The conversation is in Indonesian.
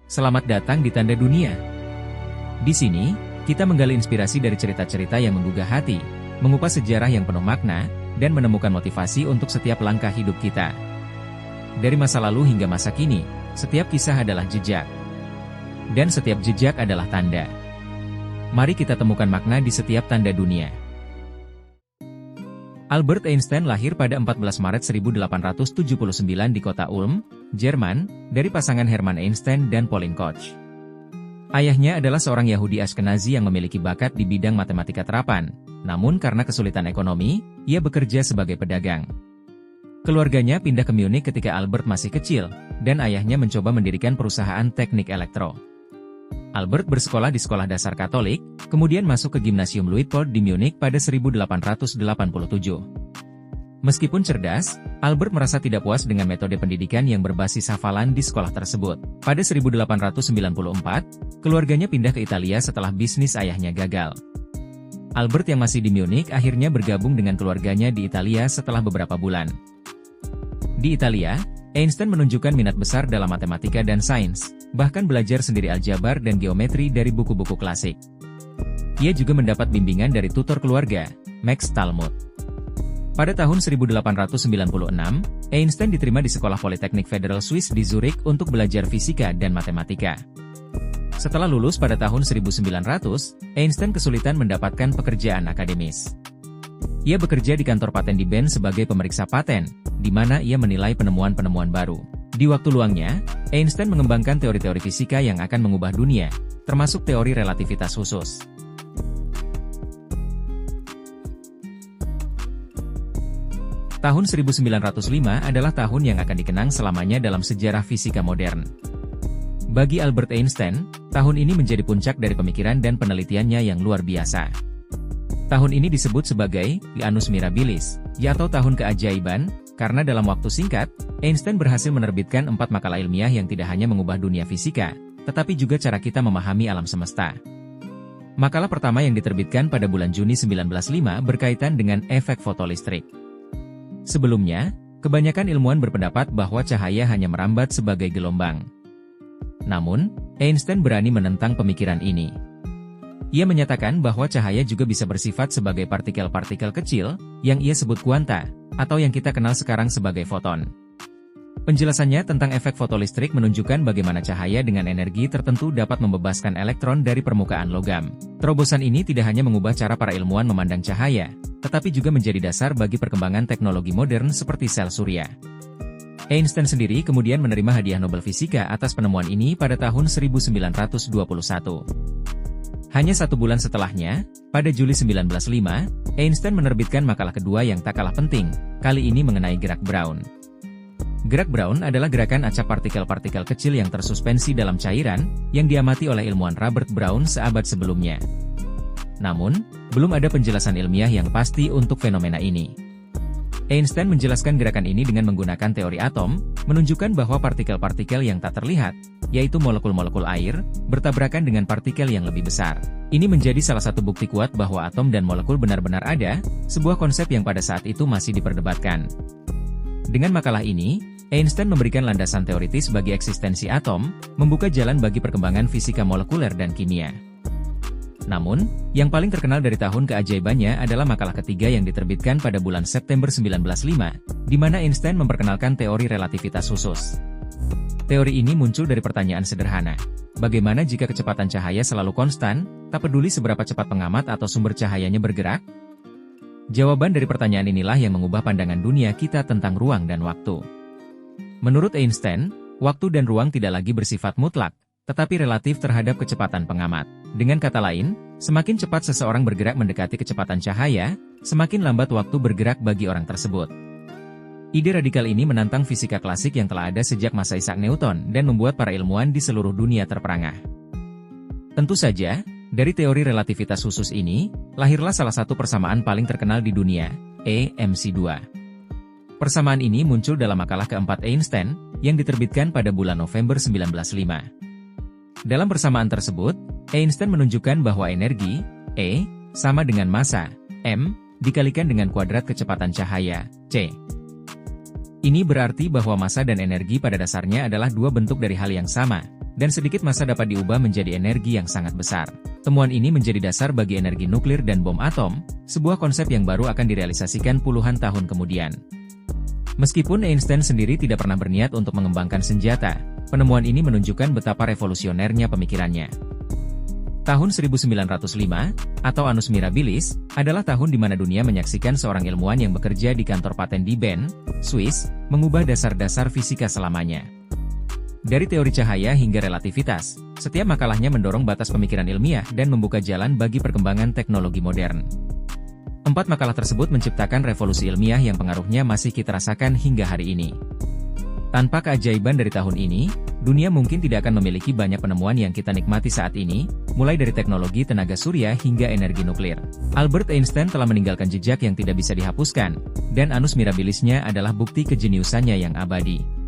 Selamat datang di Tanda Dunia. Di sini, kita menggali inspirasi dari cerita-cerita yang menggugah hati, mengupas sejarah yang penuh makna, dan menemukan motivasi untuk setiap langkah hidup kita. Dari masa lalu hingga masa kini, setiap kisah adalah jejak. Dan setiap jejak adalah tanda. Mari kita temukan makna di setiap tanda dunia. Albert Einstein lahir pada 14 Maret 1879 di kota Ulm, Jerman, dari pasangan Hermann Einstein dan Pauline Koch. Ayahnya adalah seorang Yahudi Ashkenazi yang memiliki bakat di bidang matematika terapan, namun karena kesulitan ekonomi, ia bekerja sebagai pedagang. Keluarganya pindah ke Munich ketika Albert masih kecil, dan ayahnya mencoba mendirikan perusahaan teknik elektro. Albert bersekolah di sekolah dasar Katolik, kemudian masuk ke Gymnasium Luitpold di Munich pada 1887. Meskipun cerdas, Albert merasa tidak puas dengan metode pendidikan yang berbasis hafalan di sekolah tersebut. Pada 1894, keluarganya pindah ke Italia setelah bisnis ayahnya gagal. Albert yang masih di Munich akhirnya bergabung dengan keluarganya di Italia setelah beberapa bulan. Di Italia, Einstein menunjukkan minat besar dalam matematika dan sains, bahkan belajar sendiri aljabar dan geometri dari buku-buku klasik. Ia juga mendapat bimbingan dari tutor keluarga, Max Talmud. Pada tahun 1896, Einstein diterima di Sekolah Politeknik Federal Swiss di Zurich untuk belajar fisika dan matematika. Setelah lulus pada tahun 1900, Einstein kesulitan mendapatkan pekerjaan akademis. Ia bekerja di kantor paten di Bern sebagai pemeriksa paten, di mana ia menilai penemuan-penemuan baru. Di waktu luangnya, Einstein mengembangkan teori-teori fisika yang akan mengubah dunia, termasuk teori relativitas khusus. Tahun 1905 adalah tahun yang akan dikenang selamanya dalam sejarah fisika modern. Bagi Albert Einstein, tahun ini menjadi puncak dari pemikiran dan penelitiannya yang luar biasa. Tahun ini disebut sebagai Annus Mirabilis, yaitu tahun keajaiban, karena dalam waktu singkat, Einstein berhasil menerbitkan 4 makalah ilmiah yang tidak hanya mengubah dunia fisika, tetapi juga cara kita memahami alam semesta. Makalah pertama yang diterbitkan pada bulan Juni 1905 berkaitan dengan efek fotolistrik. Sebelumnya, kebanyakan ilmuwan berpendapat bahwa cahaya hanya merambat sebagai gelombang. Namun, Einstein berani menentang pemikiran ini. Ia menyatakan bahwa cahaya juga bisa bersifat sebagai partikel-partikel kecil, yang ia sebut kuanta, atau yang kita kenal sekarang sebagai foton. Penjelasannya tentang efek fotolistrik menunjukkan bagaimana cahaya dengan energi tertentu dapat membebaskan elektron dari permukaan logam. Terobosan ini tidak hanya mengubah cara para ilmuwan memandang cahaya, tetapi juga menjadi dasar bagi perkembangan teknologi modern seperti sel surya. Einstein sendiri kemudian menerima hadiah Nobel Fisika atas penemuan ini pada tahun 1921. Hanya 1 bulan setelahnya, pada Juli 1905, Einstein menerbitkan makalah kedua yang tak kalah penting, kali ini mengenai gerak Brown. Gerak Brown adalah gerakan acap partikel-partikel kecil yang tersuspensi dalam cairan, yang diamati oleh ilmuwan Robert Brown seabad sebelumnya. Namun, belum ada penjelasan ilmiah yang pasti untuk fenomena ini. Einstein menjelaskan gerakan ini dengan menggunakan teori atom, menunjukkan bahwa partikel-partikel yang tak terlihat, yaitu molekul-molekul air, bertabrakan dengan partikel yang lebih besar. Ini menjadi salah satu bukti kuat bahwa atom dan molekul benar-benar ada, sebuah konsep yang pada saat itu masih diperdebatkan. Dengan makalah ini, Einstein memberikan landasan teoritis bagi eksistensi atom, membuka jalan bagi perkembangan fisika molekuler dan kimia. Namun, yang paling terkenal dari tahun keajaibannya adalah makalah ketiga yang diterbitkan pada bulan September 1905, di mana Einstein memperkenalkan teori relativitas khusus. Teori ini muncul dari pertanyaan sederhana. Bagaimana jika kecepatan cahaya selalu konstan, tak peduli seberapa cepat pengamat atau sumber cahayanya bergerak? Jawaban dari pertanyaan inilah yang mengubah pandangan dunia kita tentang ruang dan waktu. Menurut Einstein, waktu dan ruang tidak lagi bersifat mutlak, tetapi relatif terhadap kecepatan pengamat. Dengan kata lain, semakin cepat seseorang bergerak mendekati kecepatan cahaya, semakin lambat waktu bergerak bagi orang tersebut. Ide radikal ini menantang fisika klasik yang telah ada sejak masa Isaac Newton dan membuat para ilmuwan di seluruh dunia terperangah. Tentu saja, dari teori relativitas khusus ini, lahirlah salah satu persamaan paling terkenal di dunia, EMC2. Persamaan ini muncul dalam makalah keempat Einstein, yang diterbitkan pada bulan November 1905. Dalam persamaan tersebut, Einstein menunjukkan bahwa energi, E, sama dengan massa, M, dikalikan dengan kuadrat kecepatan cahaya, C. Ini berarti bahwa massa dan energi pada dasarnya adalah dua bentuk dari hal yang sama, dan sedikit massa dapat diubah menjadi energi yang sangat besar. Temuan ini menjadi dasar bagi energi nuklir dan bom atom, sebuah konsep yang baru akan direalisasikan puluhan tahun kemudian. Meskipun Einstein sendiri tidak pernah berniat untuk mengembangkan senjata, penemuan ini menunjukkan betapa revolusionernya pemikirannya. Tahun 1905, atau Annus Mirabilis, adalah tahun di mana dunia menyaksikan seorang ilmuwan yang bekerja di kantor paten di Bern, Swiss, mengubah dasar-dasar fisika selamanya. Dari teori cahaya hingga relativitas, setiap makalahnya mendorong batas pemikiran ilmiah dan membuka jalan bagi perkembangan teknologi modern. 4 makalah tersebut menciptakan revolusi ilmiah yang pengaruhnya masih kita rasakan hingga hari ini. Tanpa keajaiban dari tahun ini, dunia mungkin tidak akan memiliki banyak penemuan yang kita nikmati saat ini, mulai dari teknologi tenaga surya hingga energi nuklir. Albert Einstein telah meninggalkan jejak yang tidak bisa dihapuskan, dan Annus Mirabilisnya adalah bukti kejeniusannya yang abadi.